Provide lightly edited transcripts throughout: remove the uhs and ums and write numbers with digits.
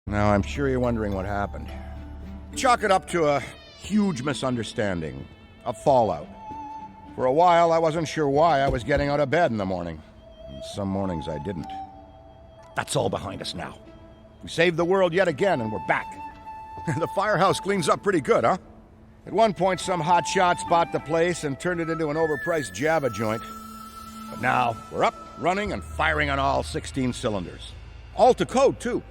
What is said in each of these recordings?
Now, I'm sure you're wondering what happened. Chalk it up to a huge misunderstanding, a fallout. For a while, I wasn't sure why I was getting out of bed in the morning. And some mornings I didn't. That's all behind us now. We saved the world yet again, and we're back. The firehouse cleans up pretty good, huh? At one point, some hotshots bought the place and turned it into an overpriced Java joint. But now, we're up, running, and firing on all 16 cylinders. All to code, too.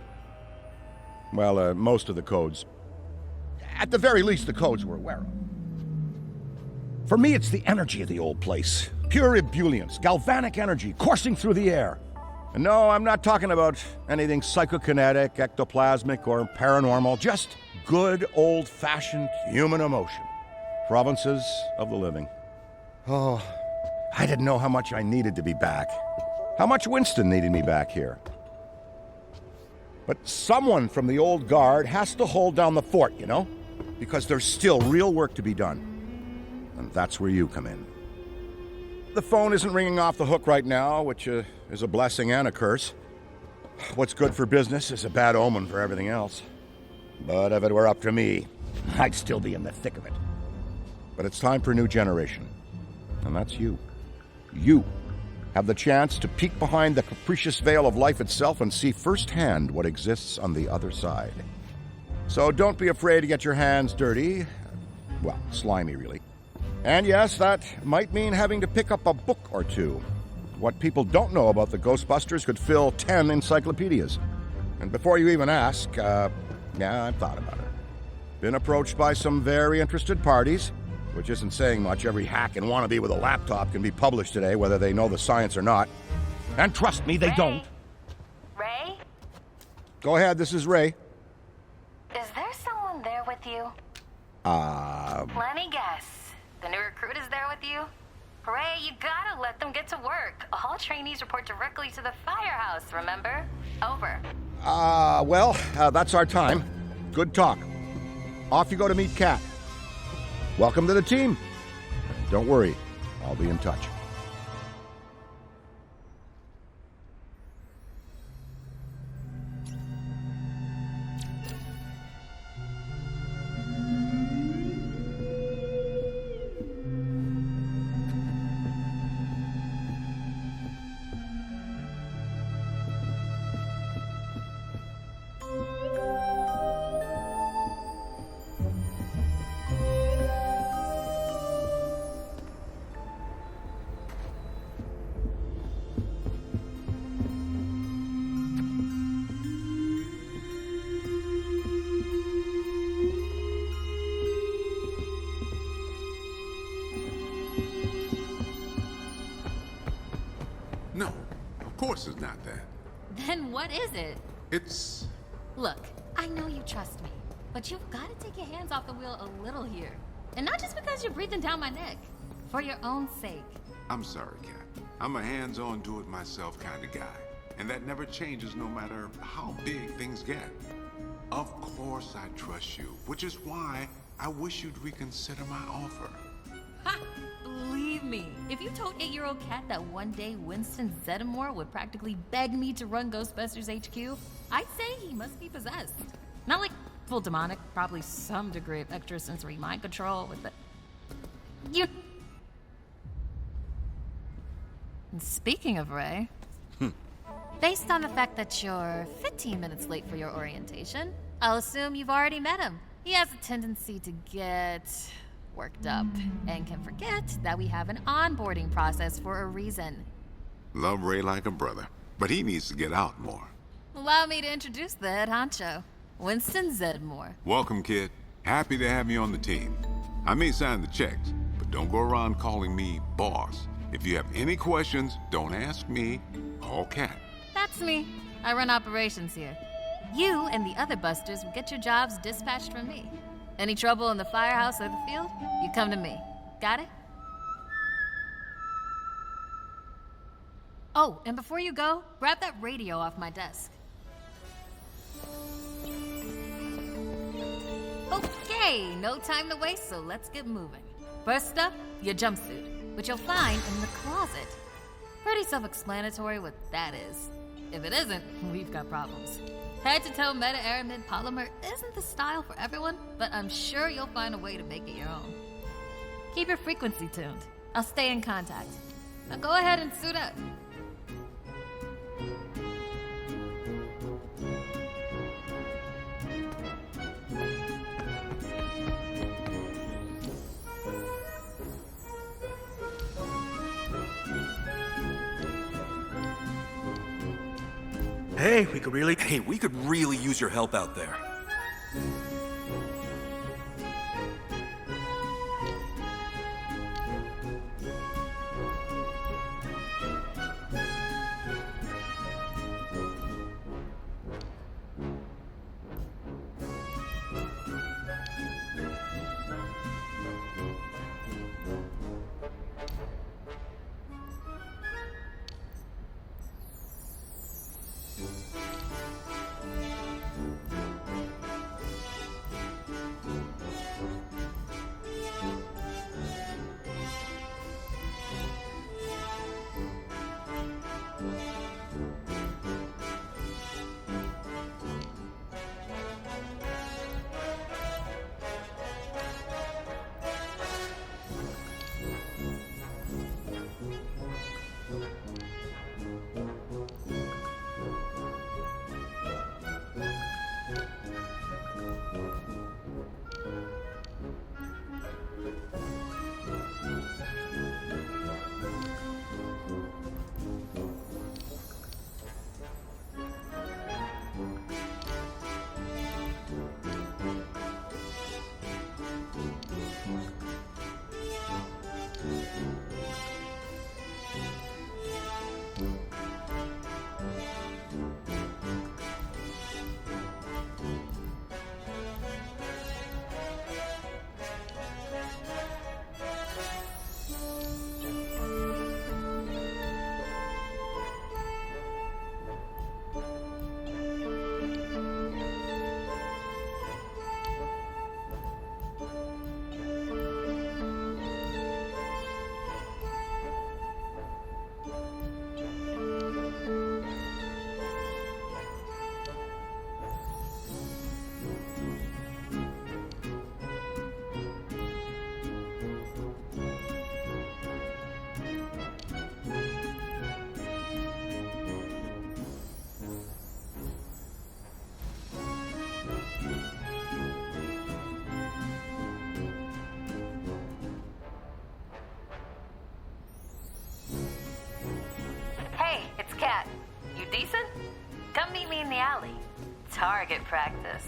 Well, most of the codes. At the very least, the codes we're aware of. For me, it's the energy of the old place. Pure ebullience, galvanic energy coursing through the air. And no, I'm not talking about anything psychokinetic, ectoplasmic, or paranormal. Just good, old-fashioned human emotion. Provinces of the living. Oh, I didn't know how much I needed to be back. How much Winston needed me back here. But someone from the old guard has to hold down the fort, you know? Because there's still real work to be done. And that's where you come in. The phone isn't ringing off the hook right now, which is a blessing and a curse. What's good for business is a bad omen for everything else. But if it were up to me, I'd still be in the thick of it. But it's time for a new generation. And that's you. You have the chance to peek behind the capricious veil of life itself and see firsthand what exists on the other side. So don't be afraid to get your hands dirty. Well, slimy, really. And yes, that might mean having to pick up a book or two. What people don't know about the Ghostbusters could fill 10 encyclopedias. And before you even ask, yeah, I've thought about it. Been approached by some very interested parties, which isn't saying much. Every hack and wannabe with a laptop can be published today, whether they know the science or not. And trust me, they don't. Ray? Go ahead, this is Ray. Is there someone there with you? Let me guess. The new recruit is there with you? Ray, you gotta let them get to work. All trainees report directly to the firehouse, remember? Over. Well, that's our time. Good talk. Off you go to meet Kat. Welcome to the team. Don't worry, I'll be in touch. No, of course it's not that. Then what is it? It's... Look, I know you trust me, but you've got to take your hands off the wheel a little here. And not just because you're breathing down my neck. For your own sake. I'm sorry, Kat. I'm a hands-on, do-it-myself kind of guy. And that never changes no matter how big things get. Of course I trust you, which is why I wish you'd reconsider my offer. Ha! Believe me, if you told 8-year-old Kat that one day Winston Zeddemore would practically beg me to run Ghostbusters HQ, I'd say he must be possessed. Not like full demonic, probably some degree of extrasensory mind control with the... You... And speaking of Ray, based on the fact that you're 15 minutes late for your orientation, I'll assume you've already met him. He has a tendency to get worked up and can forget that we have an onboarding process for a reason. Love Ray like a brother, but he needs to get out more. Allow me to introduce the head honcho, Winston Zeddemore. Welcome, kid. Happy to have you on the team. I may sign the checks, but don't go around calling me boss. If you have any questions, don't ask me. Call Kat. That's me. I run operations here. You and the other busters will get your jobs dispatched from me. Any trouble in the firehouse or the field, you come to me. Got it? Oh, and before you go, grab that radio off my desk. Okay, no time to waste, so let's get moving. First up, your jumpsuit, which you'll find in the closet. Pretty self-explanatory what that is. If it isn't, we've got problems. Head-to-toe meta-aramid polymer isn't the style for everyone, but I'm sure you'll find a way to make it your own. Keep your frequency tuned. I'll stay in contact. Now go ahead and suit up. Hey, we could really use your help out there. Cat, you decent? Come meet me in the alley. Target practice.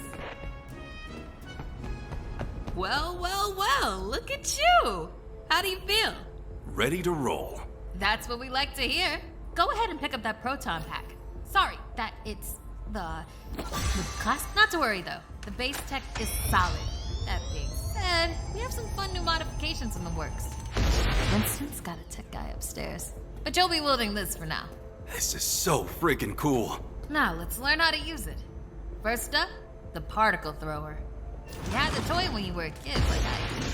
Well, look at you. How do you feel? Ready to roll. That's what we like to hear. Go ahead and pick up that proton pack. Sorry, that it's the cost. Not to worry though. The base tech is solid. That being said, we have some fun new modifications in the works. Winston's got a tech guy upstairs, but you'll be wielding this for now. This is so freaking cool. Now, let's learn how to use it. First up, the particle thrower. You had the toy when you were a kid, like I did.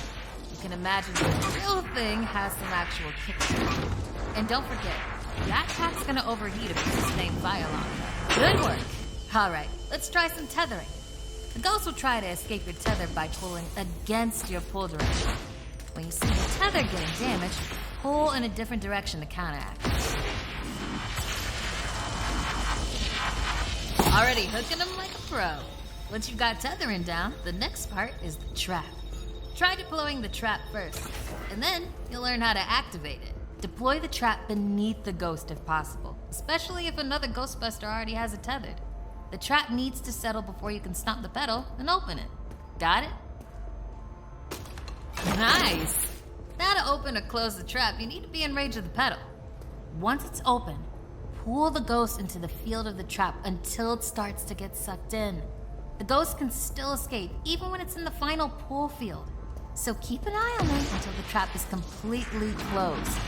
You can imagine the real thing has some actual kick to it. And don't forget, that pack's gonna overheat if you sustain fire long enough. Good work. Alright, let's try some tethering. The ghost will try to escape your tether by pulling against your pull direction. When you see the tether getting damaged, pull in a different direction to counteract. Already hooking them like a pro. Once you've got tethering down, the next part is the trap. Try deploying the trap first, and then you'll learn how to activate it. Deploy the trap beneath the ghost if possible, especially if another Ghostbuster already has it tethered. The trap needs to settle before you can stomp the pedal and open it. Got it? Nice! Now to open or close the trap, you need to be in range of the pedal. Once it's open, pull the ghost into the field of the trap until it starts to get sucked in. The ghost can still escape, even when it's in the final pull field. So keep an eye on it until the trap is completely closed.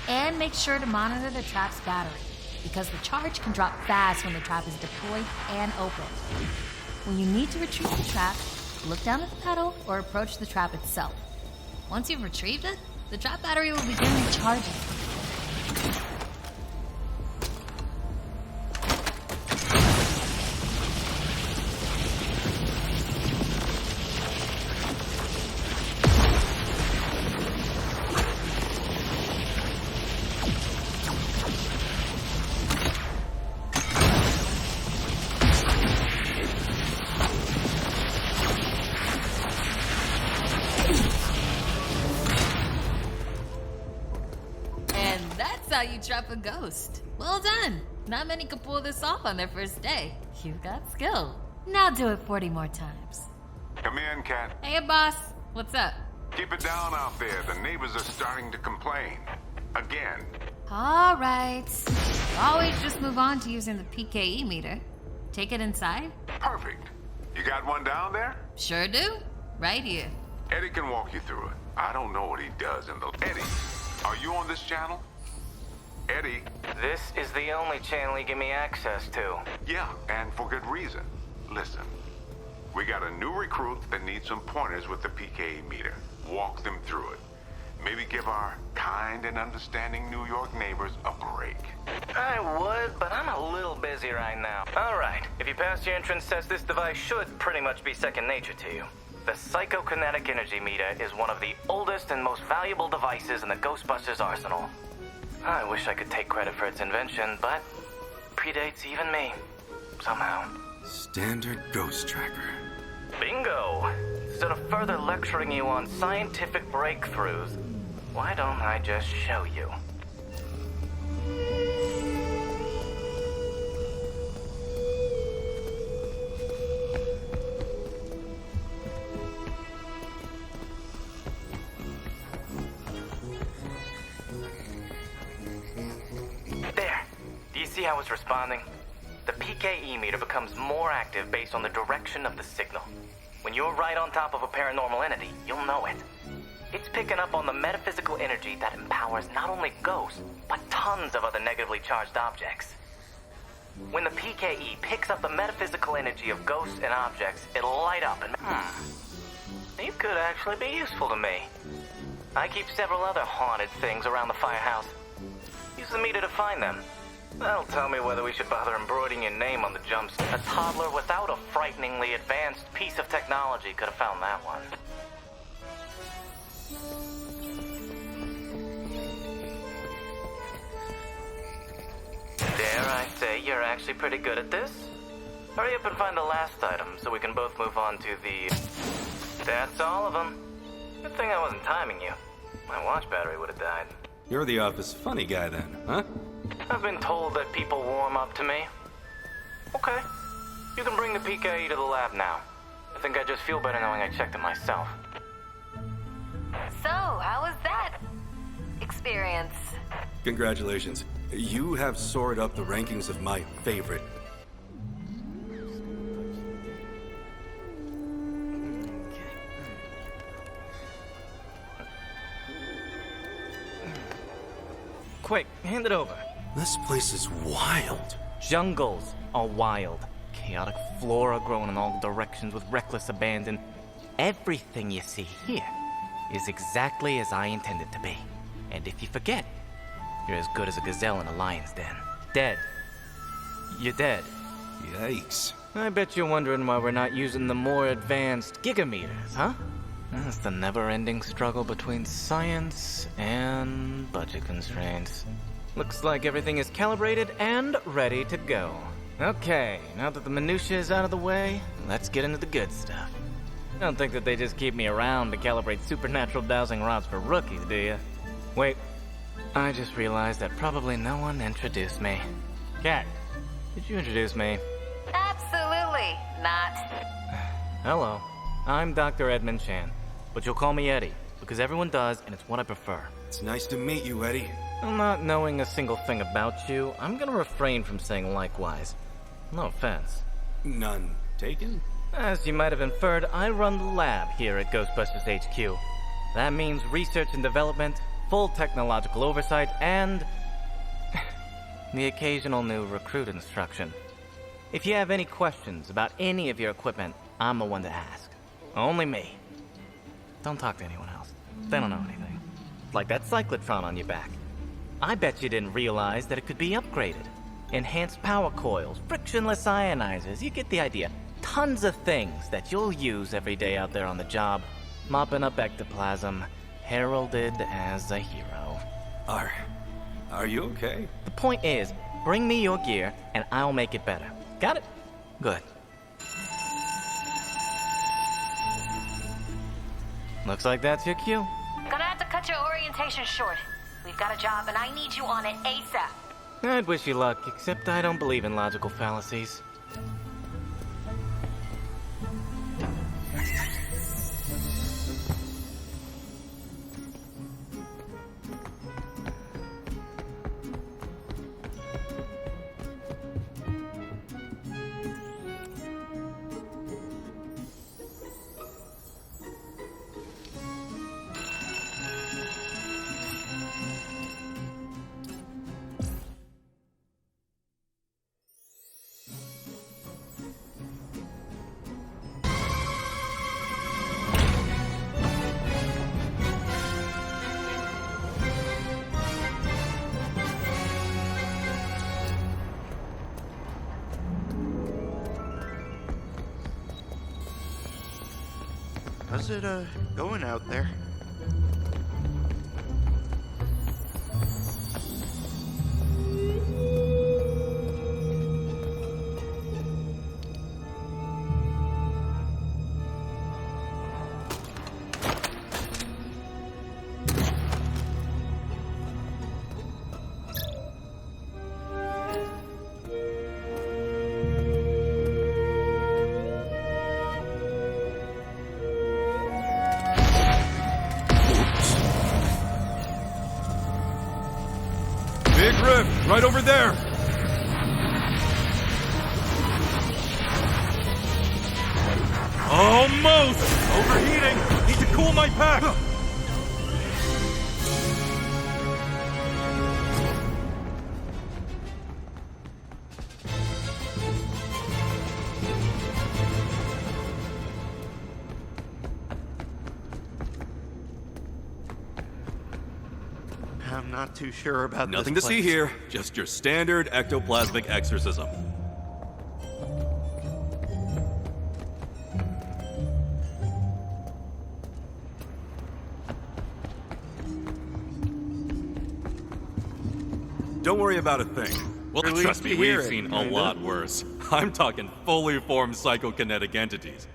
And make sure to monitor the trap's battery, because the charge can drop fast when the trap is deployed and open. When you need to retrieve the trap, look down at the pedal or approach the trap itself. Once you've retrieved it, the trap battery will begin recharging. how you trap a ghost. Well done. Not many can pull this off on their first day. You've got skill. Now do it 40 more times. Come in, Cat. Hey, boss. What's up? Keep it down out there. The neighbors are starting to complain. Again. All right. Always just move on to using the PKE meter. Take it inside? Perfect. You got one down there? Sure do. Right here. Eddie can walk you through it. I don't know what he does in the... Eddie, are you on this channel? Eddie? This is the only channel you give me access to. Yeah, and for good reason. Listen, we got a new recruit that needs some pointers with the PKE meter. Walk them through it. Maybe give our kind and understanding New York neighbors a break. I would, but I'm a little busy right now. All right, if you pass your entrance test, this device should pretty much be second nature to you. The psychokinetic energy meter is one of the oldest and most valuable devices in the Ghostbusters arsenal. I wish I could take credit for its invention, but predates even me, somehow. Standard ghost tracker. Bingo! Instead of further lecturing you on scientific breakthroughs, why don't I just show you? There. Do you see how it's responding? The PKE meter becomes more active based on the direction of the signal. When you're right on top of a paranormal entity, you'll know it. It's picking up on the metaphysical energy that empowers not only ghosts, but tons of other negatively charged objects. When the PKE picks up the metaphysical energy of ghosts and objects, it'll light up and... You could actually be useful to me. I keep several other haunted things around the firehouse. Use the meter to find them. That'll tell me whether we should bother embroidering your name on the jumps. A toddler without a frighteningly advanced piece of technology could have found that one. Dare I say you're actually pretty good at this? Hurry up and find the last item so we can both move on to the... That's all of them. Good thing I wasn't timing you. My watch battery would have died. You're the office funny guy then, huh? I've been told that people warm up to me. Okay. You can bring the PKE to the lab now. I think I just feel better knowing I checked it myself. So, how was that experience? Congratulations. You have soared up the rankings of my favorite. Quick, hand it over. This place is wild. Jungles are wild. Chaotic flora growing in all directions with reckless abandon. Everything you see here is exactly as I intended to be. And if you forget, you're as good as a gazelle in a lion's den. Dead. You're dead. Yikes. I bet you're wondering why we're not using the more advanced gigameters, huh? That's the never-ending struggle between science and budget constraints. Looks like everything is calibrated and ready to go. Okay, now that the minutiae is out of the way, let's get into the good stuff. Don't think that they just keep me around to calibrate supernatural dowsing rods for rookies, do you? Wait, I just realized that probably no one introduced me. Cat, did you introduce me? Absolutely not. Hello, I'm Dr. Edmund Chan, but you'll call me Eddie, because everyone does, and it's what I prefer. It's nice to meet you, Eddie. Not knowing a single thing about you, I'm gonna refrain from saying likewise. No offense. None taken? As you might have inferred, I run the lab here at Ghostbusters HQ. That means research and development, full technological oversight, and the occasional new recruit instruction. If you have any questions about any of your equipment, I'm the one to ask. Only me. Don't talk to anyone else. They don't know anything. Like that cyclotron on your back. I bet you didn't realize that it could be upgraded. Enhanced power coils, frictionless ionizers, you get the idea. Tons of things that you'll use every day out there on the job. Mopping up ectoplasm, heralded as a hero. Are you okay? The point is, bring me your gear and I'll make it better. Got it? Good. Looks like that's your cue. Gonna have to cut your orientation short. We've got a job and I need you on it ASAP. I'd wish you luck, except I don't believe in logical fallacies. How's it, going out there? Big rift, right over there! Almost! Overheating! Need to cool my pack! I'm not too sure about Nothing this to see place. here, just your standard ectoplasmic exorcism. Don't worry about a thing. Well, Relieved trust me, to hear we've it, seen a kinda. lot worse. I'm talking fully formed psychokinetic entities.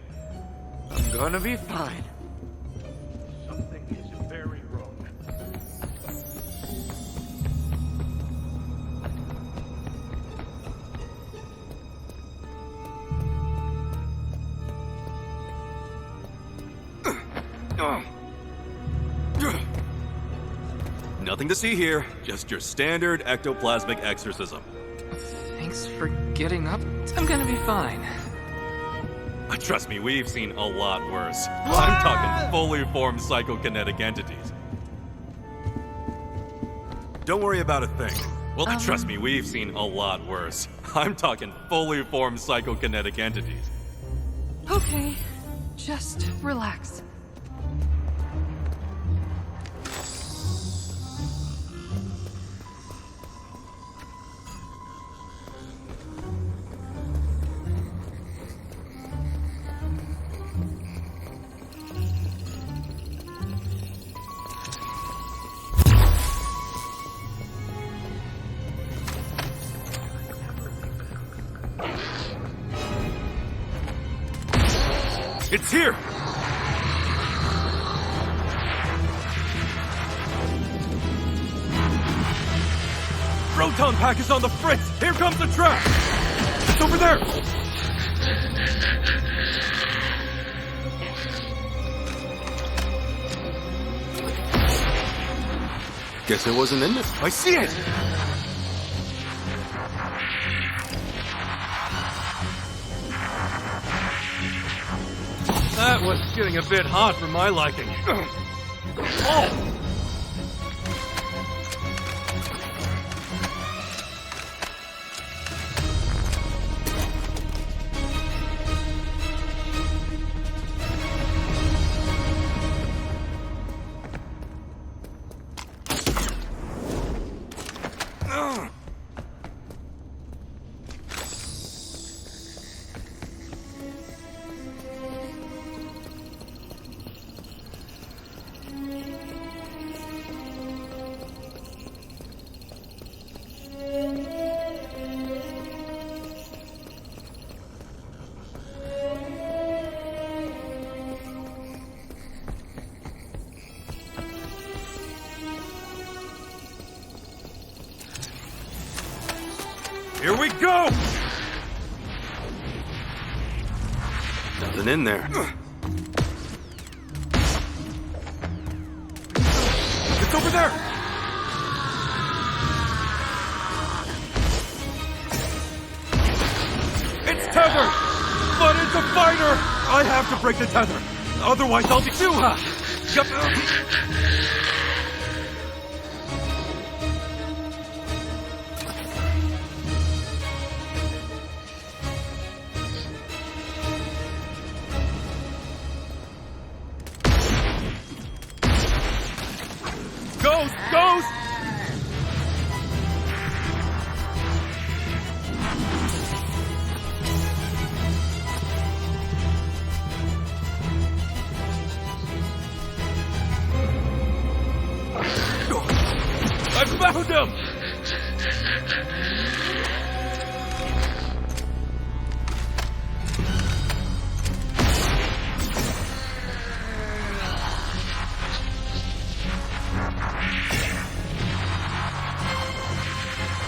I'm gonna be fine. Something is very wrong. Nothing to see here, just your standard ectoplasmic exorcism. Thanks for getting up. I'm gonna be fine. Trust me, we've seen a lot worse. I'm talking fully formed psychokinetic entities. Don't worry about a thing. Well, trust me, we've seen a lot worse. I'm talking fully formed psychokinetic entities. Okay, just relax. It's here! Proton pack is on the fritz! Here comes the trap! It's over there! Guess it wasn't in this. I see it! That was getting a bit hot for my liking. Oh! Here we go! Nothing in there. It's over there! It's tethered! But it's a fighter! I have to break the tether. Otherwise I'll be too hot. Yup. Ghost! I found him!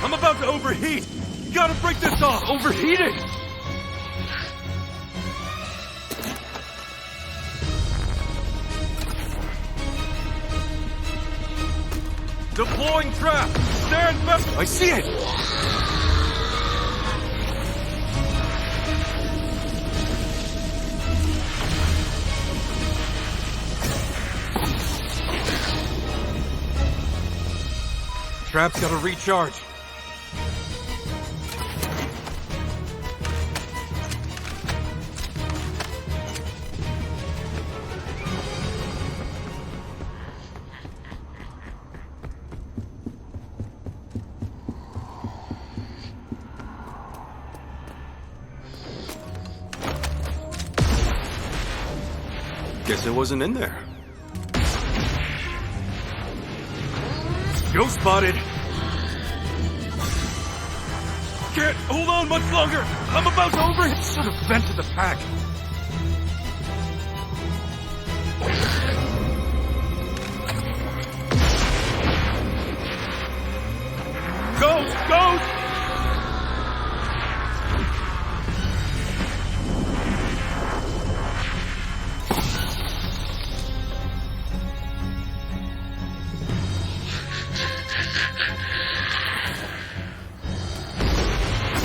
I'm about to overheat! Gotta break this off! Overheating! Deploying trap! Stand back! I see it! Trap's gotta recharge. Guess it wasn't in there. Ghost spotted! Can't hold on much longer! I'm about to overheat! Should have vented the pack. Ghost!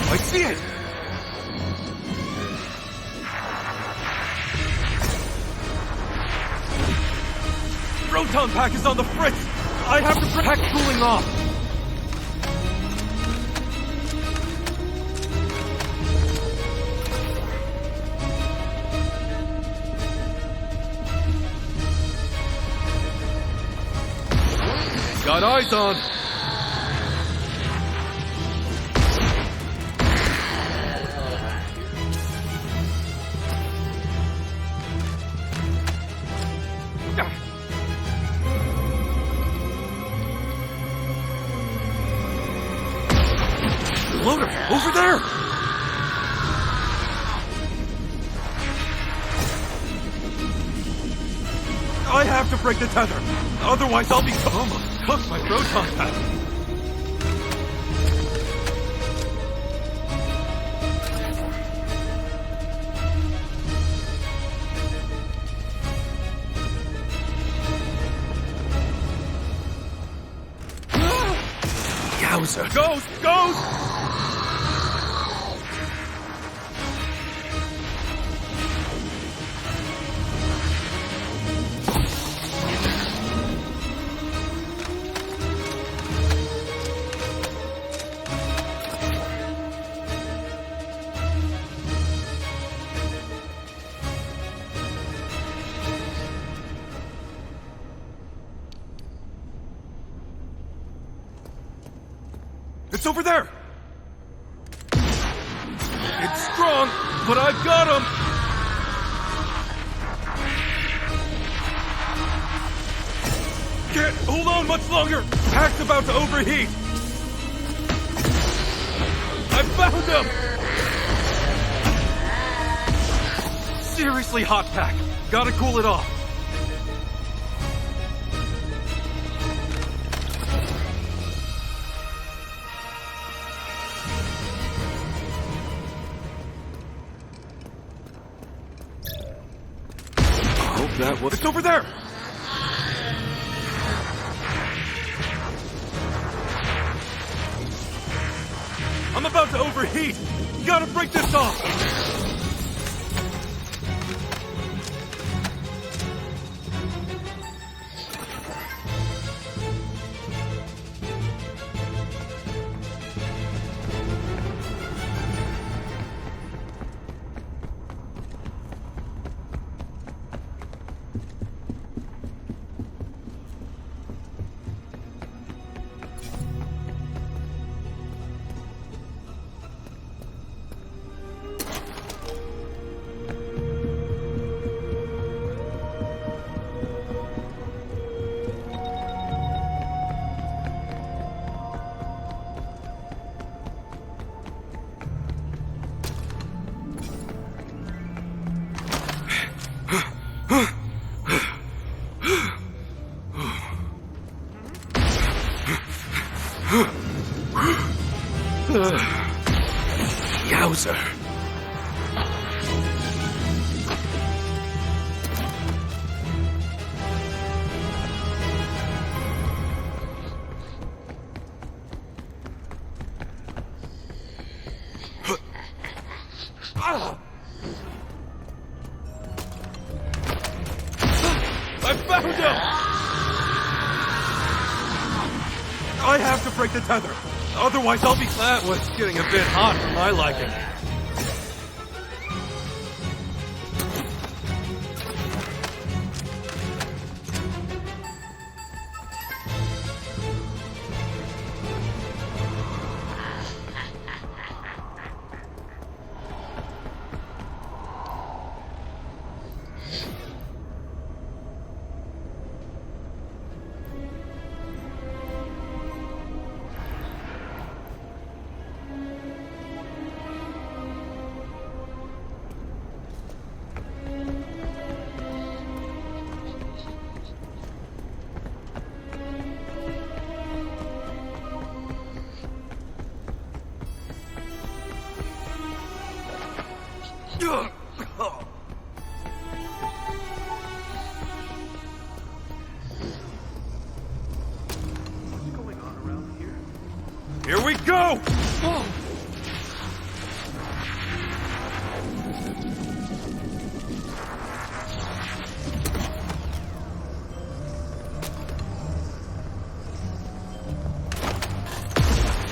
I see it! Proton pack is on the fritz! I have to protect cooling off! Got eyes on! Loader! Over there! I have to break the tether. Otherwise I'll be almost cooked my proton pack. Yowza. Ghost! It's over there! It's strong, but I've got him! Can't hold on much longer! Pack's about to overheat! I found him! Seriously hot pack. Gotta cool it off. that what? It's over there! I'm about to overheat! You gotta break this off! Yowzer. I found him! I have to break the tether. Otherwise, I'll be... That was getting a bit hot for my liking. What's going on around here? Here we go!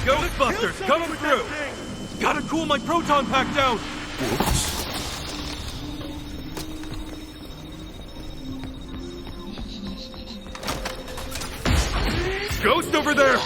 Ghostbusters, coming through! Gotta cool my proton pack down! Ghost over there!